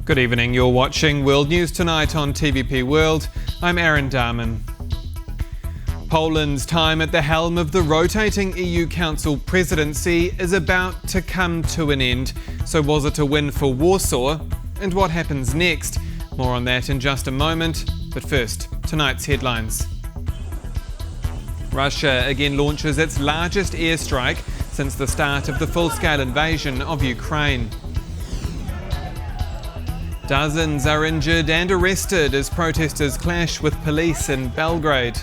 Good evening, you're watching World News Tonight on TVP World. I'm Aaron Darman. Poland's time at the helm of the rotating EU Council presidency is about to come to an end. So was it a win for Warsaw? And what happens next? More on that in just a moment. But first, tonight's headlines. Russia again launches its largest airstrike since the start of the full-scale invasion of Ukraine. Dozens are injured and arrested as protesters clash with police in Belgrade.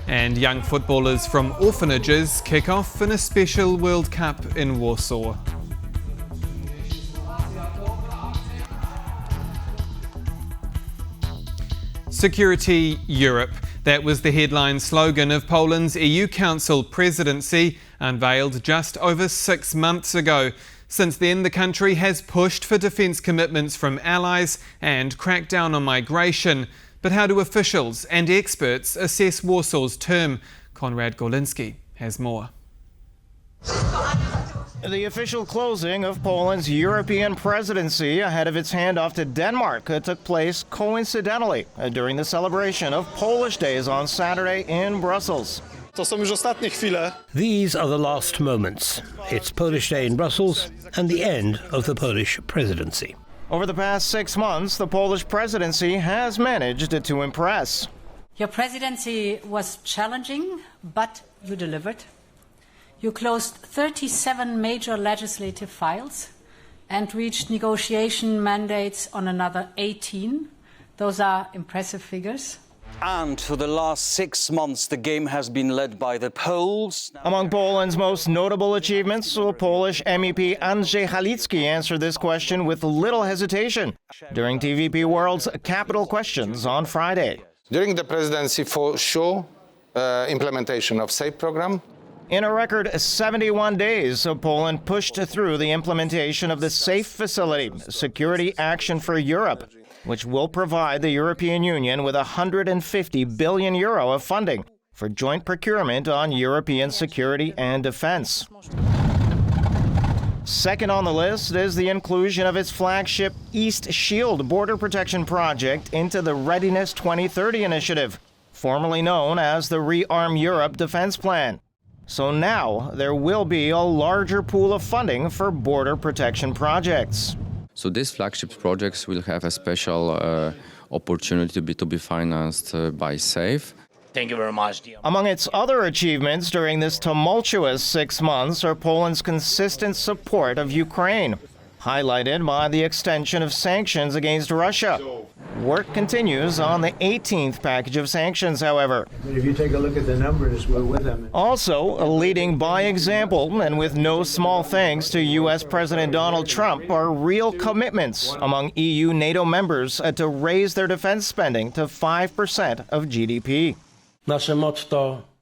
And young footballers from orphanages kick off in a special World Cup in Warsaw. Security Europe. That was the headline slogan of Poland's EU Council presidency, unveiled just over 6 months ago. Since then, the country has pushed for defence commitments from allies and cracked down on migration. But how do officials and experts assess Warsaw's term? Konrad Gorlinski has more. The official closing of Poland's European presidency ahead of its handoff to Denmark took place coincidentally during the celebration of Polish Days on Saturday in Brussels. These are the last moments. It's Polish Day in Brussels and the end of the Polish presidency. Over the past 6 months, the Polish presidency has managed to impress. Your presidency was challenging, but you delivered. You closed 37 major legislative files and reached negotiation mandates on another 18. Those are impressive figures. And for the last 6 months, the game has been led by the Poles. Among Poland's most notable achievements, Polish MEP Andrzej Halicki answered this question with little hesitation during TVP World's Capital Questions on Friday. During the presidency, for sure, implementation of SAFE program. In a record 71 days, Poland pushed through the implementation of the SAFE facility, Security Action for Europe, which will provide the European Union with €150 billion of funding for joint procurement on European security and defense. Second on the list is the inclusion of its flagship East Shield border protection project into the Readiness 2030 initiative, formerly known as the Rearm Europe Defense Plan. So now there will be a larger pool of funding for border protection projects. So these flagship projects will have a special opportunity to be financed by SAFE. Thank you very much. Among its other achievements during this tumultuous 6 months are Poland's consistent support of Ukraine, highlighted by the extension of sanctions against Russia. Work continues on the 18th package of sanctions, however. If you take a look at the numbers, we're with them. Also, leading by example, and with no small thanks to U.S. President Donald Trump, are real commitments among EU NATO members to raise their defense spending to 5% of GDP.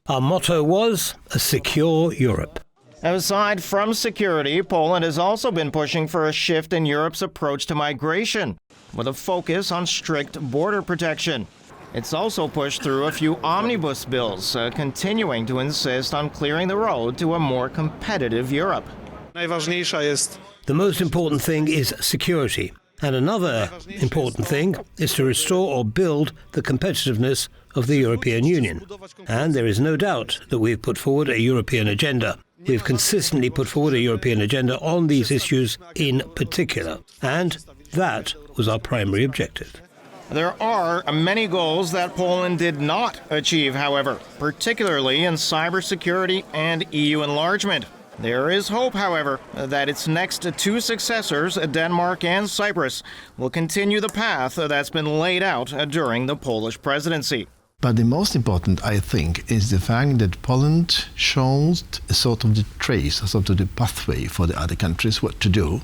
Our motto was a secure Europe. Aside from security, Poland has also been pushing for a shift in Europe's approach to migration, with a focus on strict border protection. It's also pushed through a few omnibus bills, continuing to insist on clearing the road to a more competitive Europe. The most important thing is security. And another important thing is to restore or build the competitiveness of the European Union. And there is no doubt that we've put forward a European agenda. We've consistently put forward a European agenda on these issues in particular. And that was our primary objective. There are many goals that Poland did not achieve, however, particularly in cybersecurity and EU enlargement. There is hope, however, that its next 2 successors, Denmark and Cyprus, will continue the path that's been laid out during the Polish presidency. But the most important, I think, is the fact that Poland shows a sort of the trace, a sort of the pathway for the other countries what to do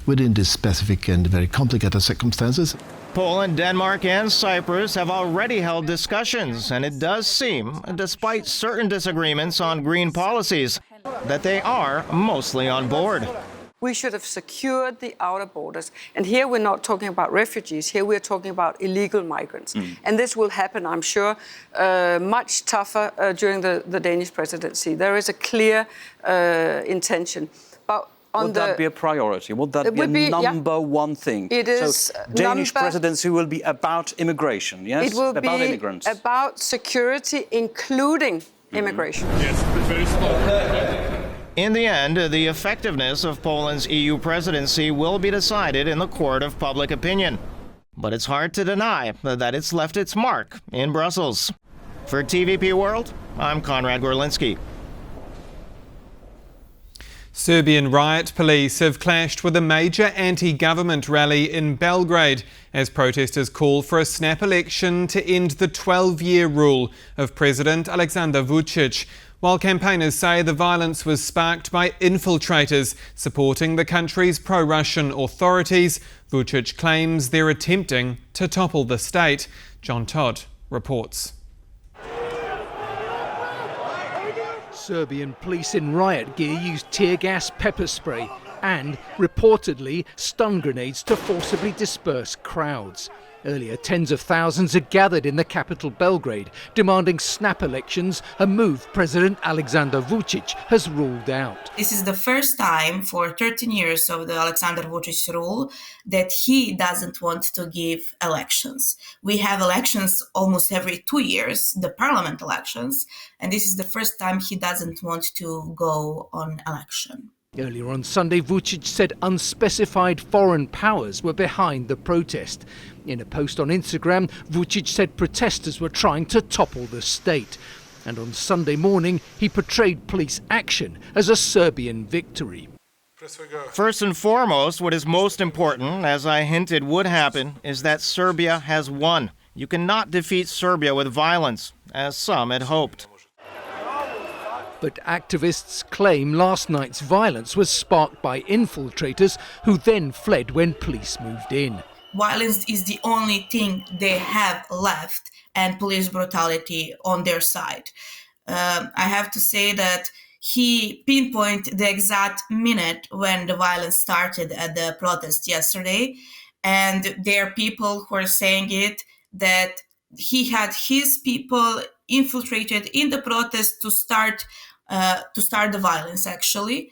within these specific and very complicated circumstances. Poland, Denmark, and Cyprus have already held discussions, and it does seem, despite certain disagreements on green policies, that they are mostly on board. We should have secured the outer borders. And here we're not talking about refugees. Here we're talking about illegal migrants. And this will happen, I'm sure, much tougher during the Danish presidency. There is a clear intention. But Would that be a priority? Would that be a number one thing? It is. So Danish presidency will be about immigration, yes? It will about be immigrants. about security, including immigration. Yes, very small. In the end, the effectiveness of Poland's EU presidency will be decided in the court of public opinion. But it's hard to deny that it's left its mark in Brussels. For TVP World, I'm Konrad Gorlinski. Serbian riot police have clashed with a major anti-government rally in Belgrade as protesters call for a snap election to end the 12-year rule of President Aleksandar Vučić, while campaigners say the violence was sparked by infiltrators supporting the country's pro-Russian authorities. Vučić claims they're attempting to topple the state. John Todd reports. Serbian police in riot gear used tear gas, pepper spray and, reportedly, stun grenades to forcibly disperse crowds. Earlier, tens of thousands had gathered in the capital Belgrade, demanding snap elections, a move President Aleksandar Vučić has ruled out. This is the first time for 13 years of the Aleksandar Vučić rule that he doesn't want to give elections. We have elections almost every 2 years, the parliament elections, and this is the first time he doesn't want to go on election. Earlier on Sunday, Vučić said unspecified foreign powers were behind the protest. In a post on Instagram, Vučić said protesters were trying to topple the state. And on Sunday morning, he portrayed police action as a Serbian victory. First and foremost, what is most important, as I hinted would happen, is that Serbia has won. You cannot defeat Serbia with violence, as some had hoped. But activists claim last night's violence was sparked by infiltrators who then fled when police moved in. Violence is the only thing they have left, and police brutality on their side. I have to say that he pinpointed the exact minute when the violence started at the protest yesterday, and there are people who are saying it that he had his people infiltrated in the protest to start the violence, actually.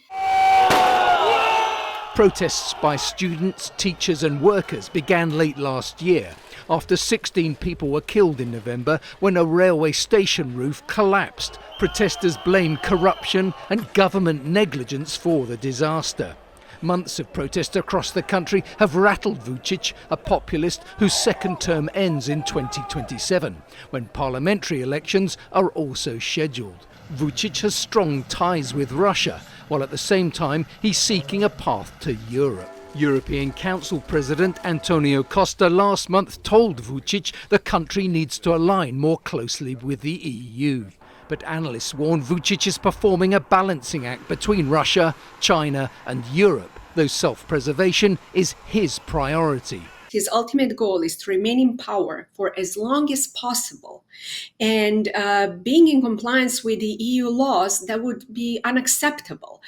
Protests by students, teachers and workers began late last year after 16 people were killed in November when a railway station roof collapsed. Protesters blamed corruption and government negligence for the disaster. Months of protest across the country have rattled Vučić, a populist whose second term ends in 2027, when parliamentary elections are also scheduled. Vučić has strong ties with Russia, while at the same time he's seeking a path to Europe. European Council President Antonio Costa last month told Vučić the country needs to align more closely with the EU. But analysts warn Vučić is performing a balancing act between Russia, China and Europe, though self-preservation is his priority. His ultimate goal is to remain in power for as long as possible. And being in compliance with the EU laws, that would be unacceptable.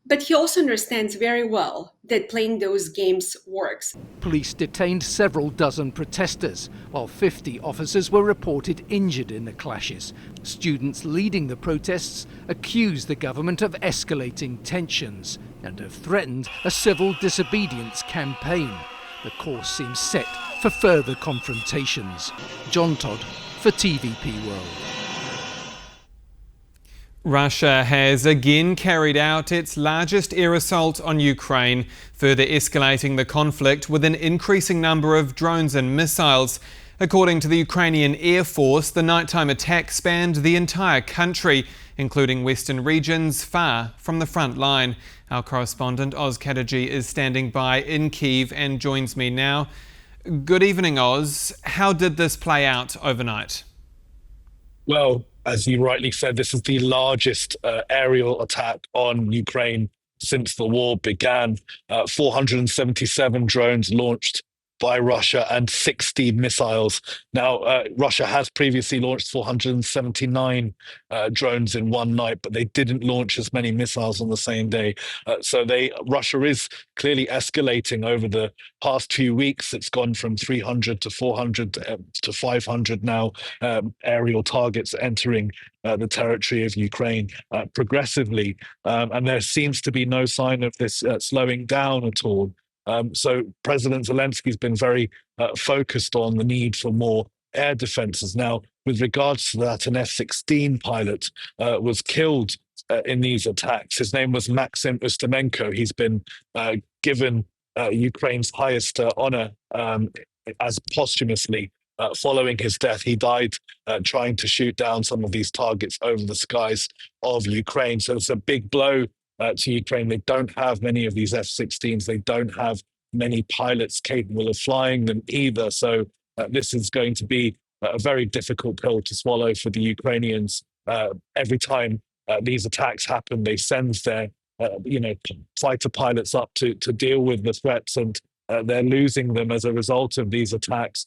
But he also understands very well that playing those games works. Police detained several dozen protesters, while 50 officers were reported injured in the clashes. Students leading the protests accused the government of escalating tensions and have threatened a civil disobedience campaign. The course seems set for further confrontations. John Todd for TVP World. Russia has again carried out its largest air assault on Ukraine, further escalating the conflict with an increasing number of drones and missiles. According to the Ukrainian Air Force, the nighttime attack spanned the entire country, including western regions far from the front line. Our correspondent Oz Kadagi is standing by in Kyiv and joins me now. Good evening, Oz. How did this play out overnight? Well, as you rightly said, this is the largest aerial attack on Ukraine since the war began. 477 drones launched by Russia and 60 missiles. Now, Russia has previously launched 479 drones in one night, but they didn't launch as many missiles on the same day. So Russia is clearly escalating over the past few weeks. It's gone from 300 to 400 to 500 now, aerial targets entering the territory of Ukraine progressively. And there seems to be no sign of this slowing down at all. So President Zelensky has been very focused on the need for more air defenses. Now, with regards to that, an F-16 pilot was killed in these attacks. His name was Maxim Ustimenko. He's been given Ukraine's highest honor as posthumously. Following his death, he died trying to shoot down some of these targets over the skies of Ukraine. So it's a big blow to Ukraine. They don't have many of these F-16s. They don't have many pilots capable of flying them either. So this is going to be a very difficult pill to swallow for the Ukrainians. Every time these attacks happen, they send their fighter pilots up to deal with the threats, and they're losing them as a result of these attacks.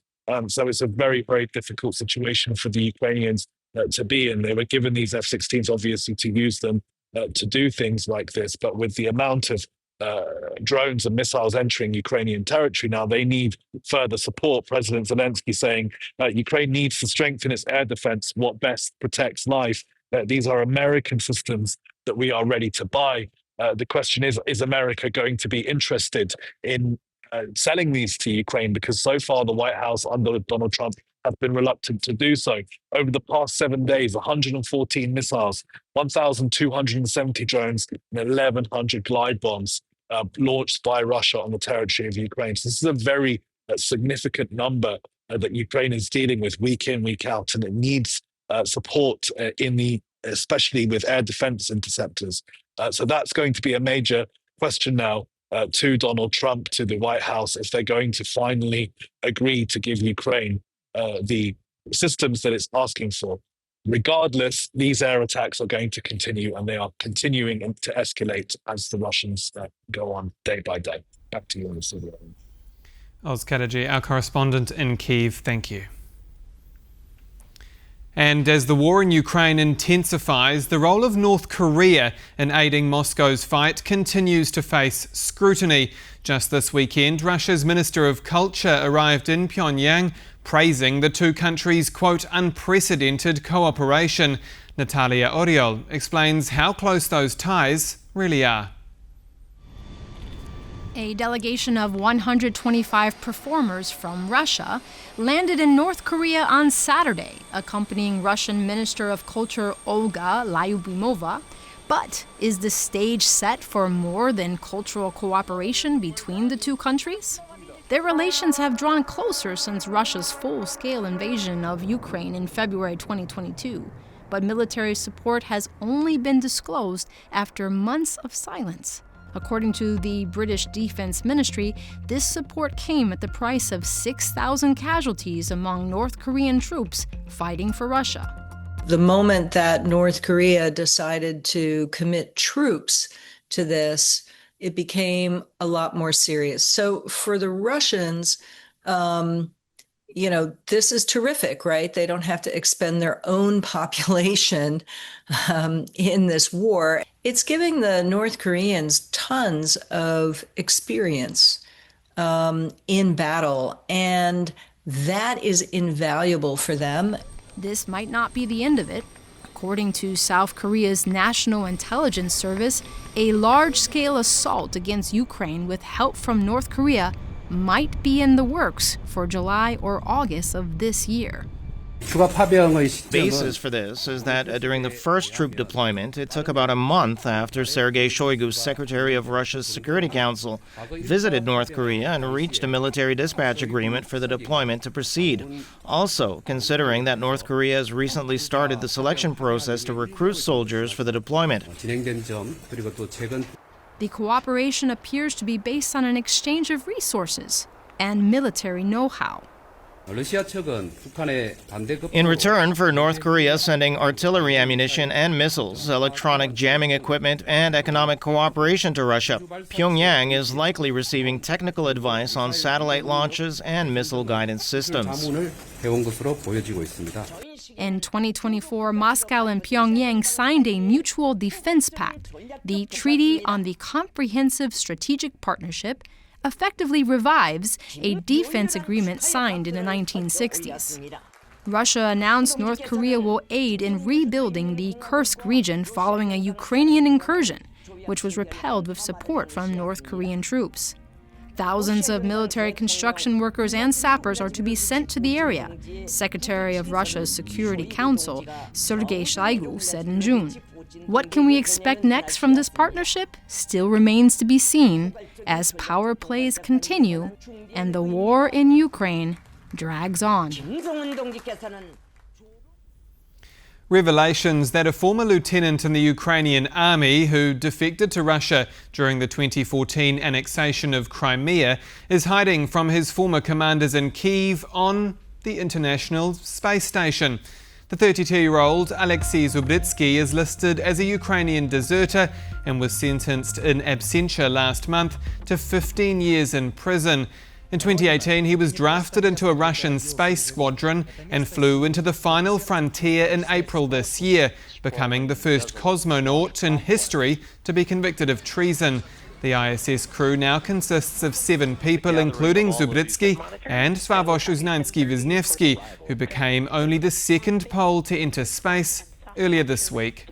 So it's a very, very difficult situation for the Ukrainians to be in. They were given these F-16s, obviously, to use them to do things like this. But with the amount of drones and missiles entering Ukrainian territory now, they need further support. President Zelensky saying Ukraine needs to strengthen its air defense. What best protects life? These are American systems that we are ready to buy. The question is America going to be interested in selling these to Ukraine? Because so far the White House under Donald Trump have been reluctant to do so. Over the past 7 days, 114 missiles, 1,270 drones, and 1,100 glide bombs launched by Russia on the territory of Ukraine. So this is a very significant number that Ukraine is dealing with week in, week out, and it needs support especially with air defense interceptors. So that's going to be a major question now to Donald Trump, to the White House, if they're going to finally agree to give Ukraine the systems that it's asking for. Regardless, these air attacks are going to continue, and they are continuing to escalate as the Russians go on day by day. Back to you, Serbian. Oz Kadagi, our correspondent in Kyiv, thank you. And as the war in Ukraine intensifies, the role of North Korea in aiding Moscow's fight continues to face scrutiny. Just this weekend, Russia's Minister of Culture arrived in Pyongyang, praising the two countries' quote, unprecedented cooperation. Natalia Oriol explains how close those ties really are. A delegation of 125 performers from Russia landed in North Korea on Saturday, accompanying Russian Minister of Culture Olga Lyubimova. But is the stage set for more than cultural cooperation between the two countries? Their relations have drawn closer since Russia's full-scale invasion of Ukraine in February 2022. But military support has only been disclosed after months of silence. According to the British Defense Ministry, this support came at the price of 6,000 casualties among North Korean troops fighting for Russia. The moment that North Korea decided to commit troops to this, it became a lot more serious. So for the Russians, this is terrific, right? They don't have to expend their own population in this war. It's giving the North Koreans tons of experience in battle, and that is invaluable for them. This might not be the end of it. According to South Korea's National Intelligence Service, a large-scale assault against Ukraine with help from North Korea might be in the works for July or August of this year. Basis for this is that during the first troop deployment, it took about a month after Sergei Shoigu, secretary of Russia's Security Council, visited North Korea and reached a military dispatch agreement for the deployment to proceed. Also, considering that North Korea has recently started the selection process to recruit soldiers for the deployment. The cooperation appears to be based on an exchange of resources and military know-how. In return for North Korea sending artillery ammunition and missiles, electronic jamming equipment, and economic cooperation to Russia, Pyongyang is likely receiving technical advice on satellite launches and missile guidance systems. In 2024, Moscow and Pyongyang signed a mutual defense pact. The Treaty on the Comprehensive Strategic Partnership effectively revives a defense agreement signed in the 1960s. Russia announced North Korea will aid in rebuilding the Kursk region following a Ukrainian incursion, which was repelled with support from North Korean troops. Thousands of military construction workers and sappers are to be sent to the area, Secretary of Russia's Security Council, Sergei Shoigu, said in June. What can we expect next from this partnership still remains to be seen as power plays continue and the war in Ukraine drags on. Revelations that a former lieutenant in the Ukrainian army who defected to Russia during the 2014 annexation of Crimea is hiding from his former commanders in Kyiv on the International Space Station. The 32-year-old Alexei Zubritsky is listed as a Ukrainian deserter and was sentenced in absentia last month to 15 years in prison. In 2018, he was drafted into a Russian space squadron and flew into the final frontier in April this year, becoming the first cosmonaut in history to be convicted of treason. The ISS crew now consists of 7 people, including Zubritsky and Sławomir Uznański-Wisniewski, who became only the second Pole to enter space earlier this week.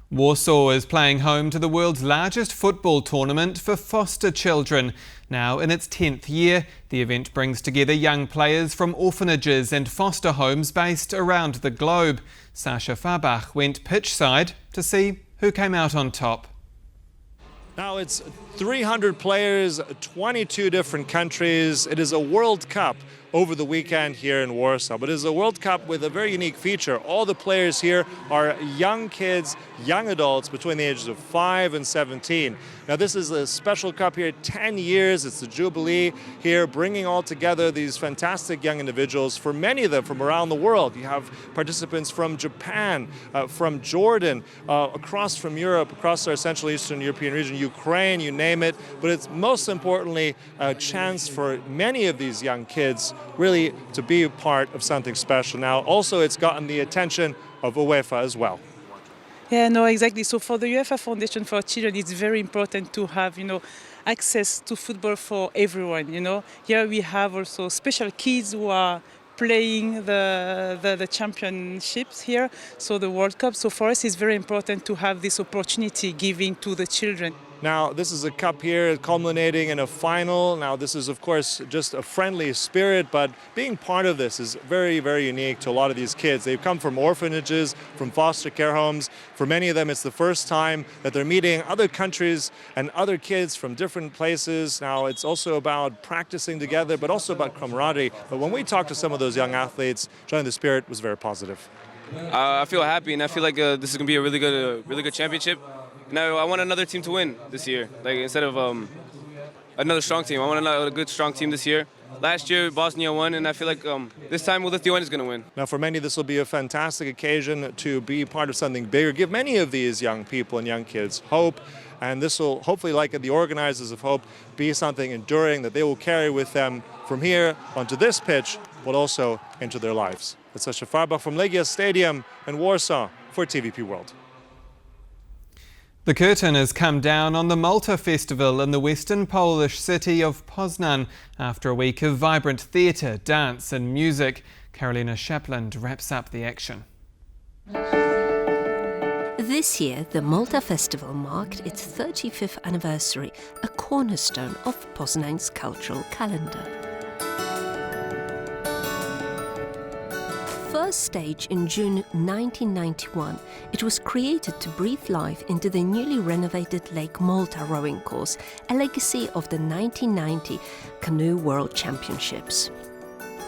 Warsaw is playing home to the world's largest football tournament for foster children. Now in its 10th year, the event brings together young players from orphanages and foster homes based around the globe. Sasha Farbach went pitchside to see who came out on top. Now it's 300 players, 22 different countries. It is a World Cup over the weekend here in Warsaw, but it is a World Cup with a very unique feature. All the players here are young kids, young adults between the ages of 5 and 17. Now this is a special cup here, 10 years, it's the Jubilee here, bringing all together these fantastic young individuals, for many of them from around the world. You have participants from Japan, from Jordan, across from Europe, across our Central Eastern European region, Ukraine, you name it, but it's most importantly a chance for many of these young kids really to be a part of something special. Now also it's gotten the attention of UEFA as well. Yeah, no, exactly. So for the UEFA Foundation for Children, it's very important to have, access to football for everyone, Here we have also special kids who are playing the championships here, so the World Cup. So for us, it's very important to have this opportunity giving to the children. Now, this is a cup here culminating in a final. Now, this is, of course, just a friendly spirit, but being part of this is very, very unique to a lot of these kids. They've come from orphanages, from foster care homes. For many of them, it's the first time that they're meeting other countries and other kids from different places. Now, it's also about practicing together, but also about camaraderie. But when we talked to some of those young athletes, Johnny, the spirit was very positive. I feel happy, and I feel like this is going to be a really good championship. Now I want another team to win this year. Like instead of another strong team, I want a good strong team this year. Last year Bosnia won, and I feel like this time Lithuania is going to win. Now for many this will be a fantastic occasion to be part of something bigger. Give many of these young people and young kids hope, and this will hopefully, like the organizers of Hope, be something enduring that they will carry with them from here onto this pitch, but also into their lives. It's Sasha Farbach from Legia Stadium in Warsaw for TVP World. The curtain has come down on the Malta Festival in the western Polish city of Poznan after a week of vibrant theatre, dance and music. Karolina Shapland wraps up the action. This year, the Malta Festival marked its 35th anniversary, a cornerstone of Poznan's cultural calendar. First staged in June 1991, it was created to breathe life into the newly renovated Lake Malta rowing course, a legacy of the 1990 Canoe World Championships.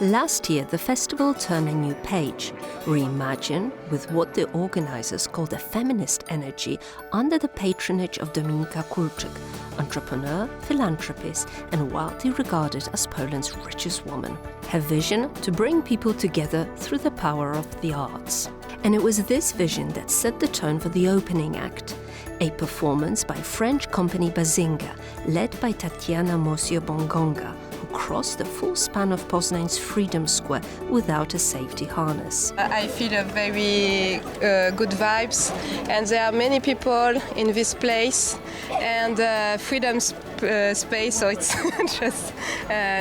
Last year, the festival turned a new page, reimagined with what the organizers called a feminist energy under the patronage of Dominika Kulczyk, entrepreneur, philanthropist, and widely regarded as Poland's richest woman. Her vision to bring people together through the power of the arts. And it was this vision that set the tone for the opening act, a performance by French company Bazinga, led by Tatiana Mosio-Bongonga, who crossed the full span of Poznań's Freedom Square without a safety harness. I feel a very good vibes, and there are many people in this place, and freedom space, so it's just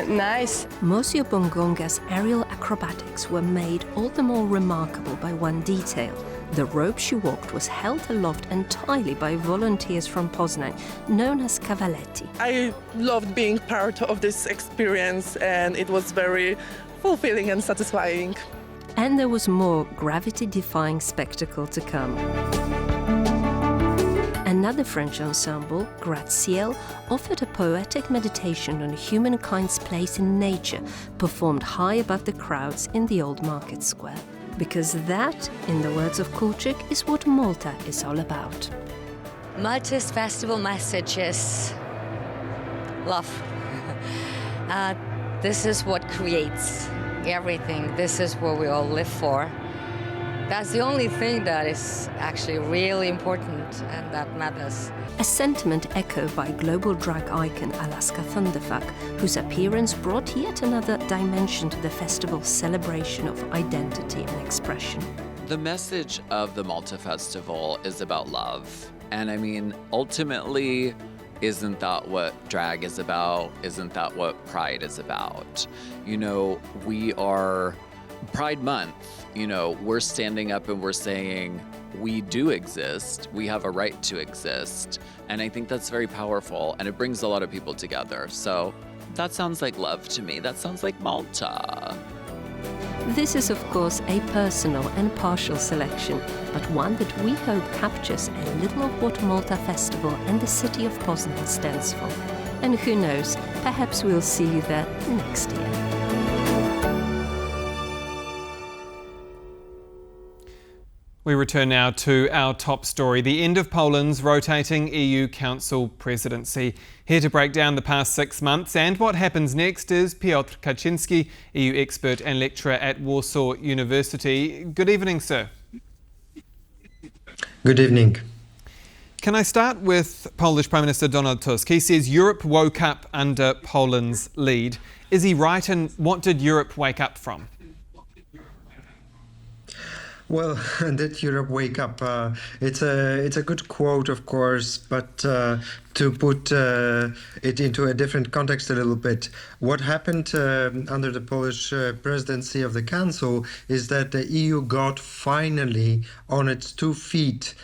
nice. Mosio-Bongonga's aerial acrobatics were made all the more remarkable by one detail. The rope she walked was held aloft entirely by volunteers from Poznań, known as cavaletti. I loved being part of this experience, and it was very fulfilling and satisfying. And there was more gravity-defying spectacle to come. Another French ensemble, Gratte-Ciel, offered a poetic meditation on humankind's place in nature, performed high above the crowds in the old market square. Because that, in the words of Kulczyk, is what Malta is all about. Malta's festival message is love. This is what creates everything. This is what we all live for. That's the only thing that is actually really important and that matters. A sentiment echoed by global drag icon Alaska Thunderfuck, whose appearance brought yet another dimension to the festival's celebration of identity and expression. The message of the Malta Festival is about love. And I mean, ultimately, isn't that what drag is about? Isn't that what Pride is about? You know, we are Pride Month. You know, we're standing up and we're saying, we do exist, we have a right to exist. And I think that's very powerful, and it brings a lot of people together. So that sounds like love to me. That sounds like Malta. This is, of course, a personal and partial selection, but one that we hope captures a little of what Malta Festival and the city of Poznań stands for. And who knows, perhaps we'll see you there next year. We return now to our top story, the end of Poland's rotating EU Council presidency. Here to break down the past 6 months and what happens next is Piotr Kaczynski, EU expert and lecturer at Warsaw University. Good evening, sir. Good evening. Can I start with Polish Prime Minister Donald Tusk? He says Europe woke up under Poland's lead. Is he right, and what did Europe wake up from? Well, did Europe wake up? It's a good quote, of course, but to put it into a different context a little bit, what happened under the Polish presidency of the Council is that the EU got finally on its 2 feet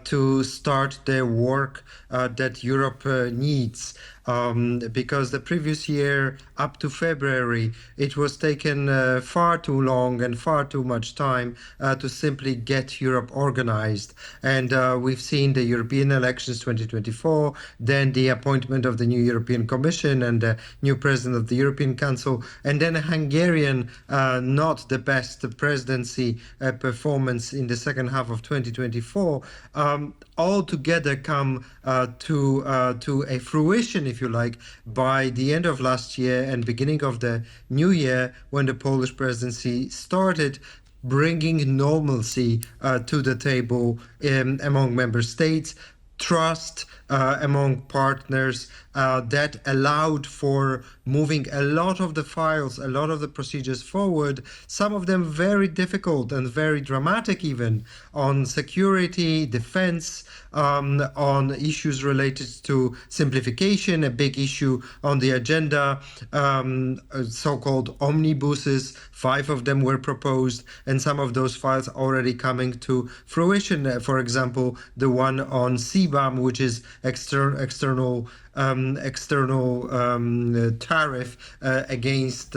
to start the work that Europe needs. Because the previous year, up to February, it was taken far too long and far too much time to simply get Europe organized. And we've seen the European elections 2024, then the appointment of the new European Commission and the new president of the European Council, and then a Hungarian, not the best presidency performance in the second half of 2024, all together come to a fruition, if you like, by the end of last year and beginning of the new year, when the Polish presidency started bringing normalcy to the table among member states, trust among partners that allowed for moving a lot of the files, a lot of the procedures forward, some of them very difficult and very dramatic even, on security, defense, on issues related to simplification, a big issue on the agenda, so-called omnibuses. 5 of them were proposed, and some of those files already coming to fruition. For example, the one on CBAM, which is external external tariff against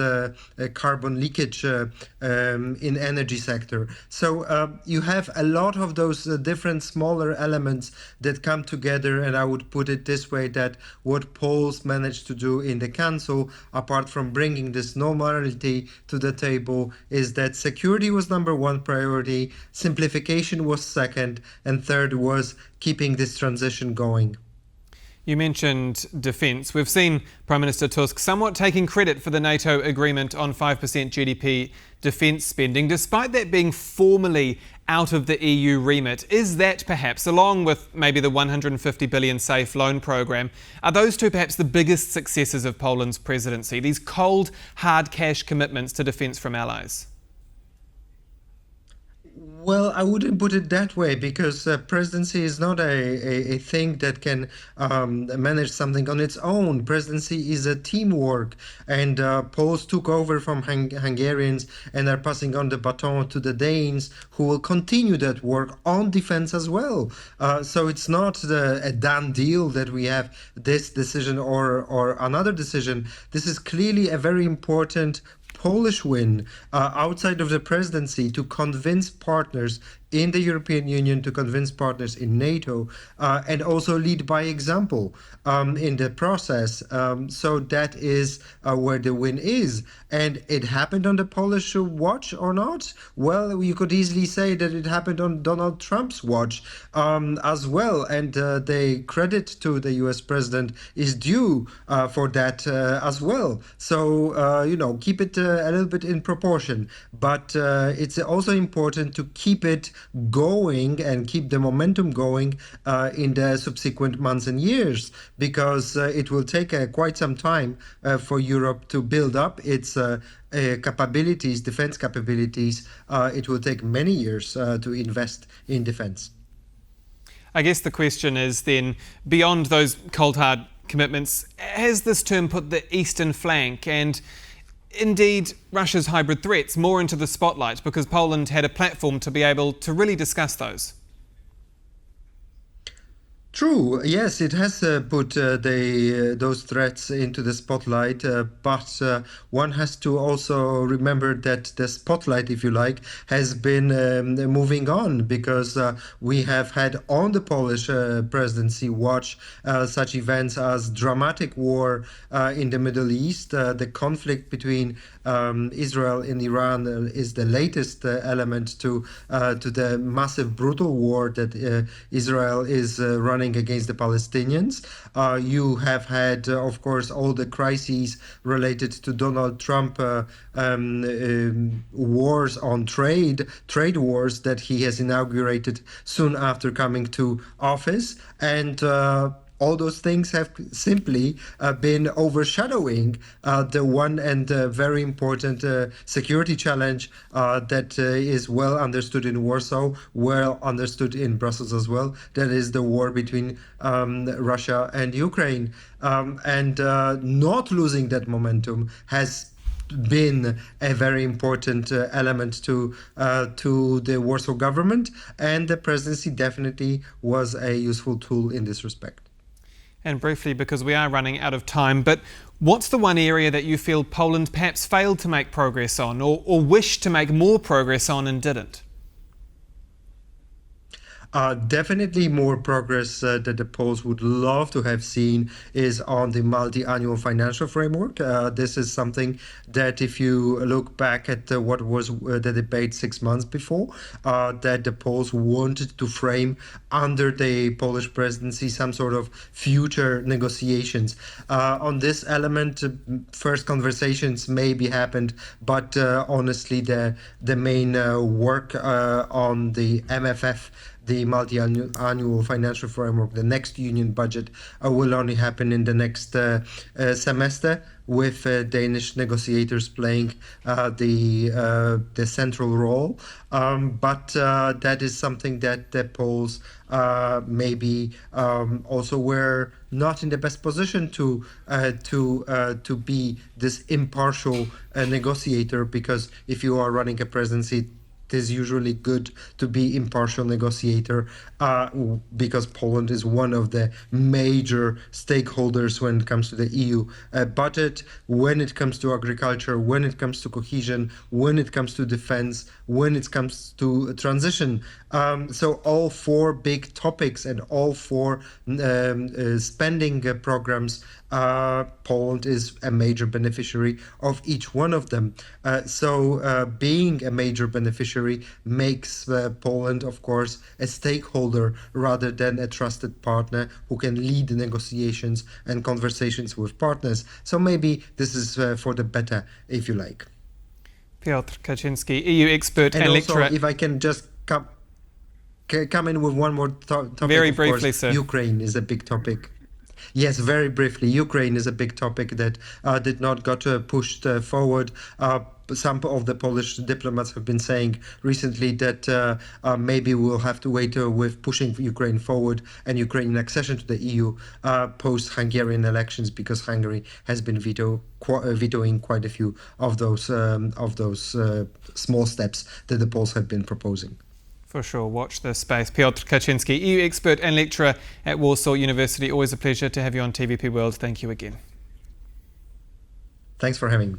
carbon leakage in energy sector. So you have a lot of those different smaller elements that come together, and I would put it this way, that what Poles managed to do in the council, apart from bringing this normality to the table, is that security was number one priority, simplification was second, and third was keeping this transition going. You mentioned defence. We've seen Prime Minister Tusk somewhat taking credit for the NATO agreement on 5% GDP defence spending, despite that being formally out of the EU remit. Is that perhaps, along with maybe the 150 billion safe loan programme, are those two perhaps the biggest successes of Poland's presidency, these cold, hard cash commitments to defence from allies? Well, I wouldn't put it that way, because presidency is not a thing that can manage something on its own. Presidency is a teamwork, and Poles took over from Hungarians and are passing on the baton to the Danes, who will continue that work on defense as well. So it's not a done deal that we have this decision or another decision. This is clearly a very important Polish win outside of the presidency to convince partners in the European Union, to convince partners in NATO, and also lead by example in the process. So that is where the win is. And it happened on the Polish watch or not? Well, you could easily say that it happened on Donald Trump's watch as well. And the credit to the US president is due for that as well. So, keep it a little bit in proportion. But it's also important to keep it going and keep the momentum going in the subsequent months and years, because it will take quite some time for Europe to build up its capabilities, defense capabilities. It will take many years to invest in defense. I guess the question is then, beyond those cold hard commitments, has this term put the eastern flank and indeed Russia's hybrid threats more into the spotlight, because Poland had a platform to be able to really discuss those? True, yes, it has put those threats into the spotlight, but one has to also remember that the spotlight, if you like, has been moving on, because we have had on the Polish presidency watch such events as dramatic war in the Middle East. The conflict between Israel and Iran is the latest element to the massive brutal war that Israel is running against the Palestinians. You have had, of course, all the crises related to Donald Trump wars on trade wars that he has inaugurated soon after coming to office. And all those things have simply been overshadowing the one and very important security challenge that is well understood in Warsaw, well understood in Brussels as well. That is the war between Russia and Ukraine. And not losing that momentum has been a very important element to the Warsaw government, and the presidency definitely was a useful tool in this respect. And briefly, because we are running out of time, but what's the one area that you feel Poland perhaps failed to make progress on, or wished to make more progress on and didn't? Definitely more progress that the Poles would love to have seen is on the multi-annual financial framework. This is something that, if you look back at what was the debate 6 months before, that the Poles wanted to frame under the Polish presidency some sort of future negotiations. On this element, first conversations maybe happened, but honestly the main work on the MFF, the multi-annual financial framework, the next union budget, will only happen in the next semester, with Danish negotiators playing the central role. But that is something that the Poles maybe also were not in the best position to be this impartial negotiator, because if you are running a presidency, it is usually good to be impartial negotiator because Poland is one of the major stakeholders when it comes to the EU budget, when it comes to agriculture, when it comes to cohesion, when it comes to defense, when it comes to transition. So all four big topics and all four spending programs, Poland is a major beneficiary of each one of them. So being a major beneficiary makes Poland, of course, a stakeholder rather than a trusted partner who can lead the negotiations and conversations with partners. So maybe this is for the better, if you like. Piotr Kaczynski, EU expert and also, lecturer. If I can just come in with one more topic. Very briefly, sir. Ukraine is a big topic. Yes, very briefly. Ukraine is a big topic that did not got pushed forward. Some of the Polish diplomats have been saying recently that maybe we'll have to wait with pushing Ukraine forward and Ukrainian accession to the EU post-Hungarian elections, because Hungary has been vetoing quite a few of those small steps that the Poles have been proposing. For sure, watch this space. Piotr Kaczynski, EU expert and lecturer at Warsaw University. Always a pleasure to have you on TVP World. Thank you again. Thanks for having me.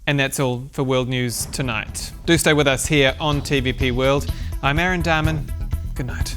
And that's all for World News tonight. Do stay with us here on TVP World. I'm Aaron Darman. Good night.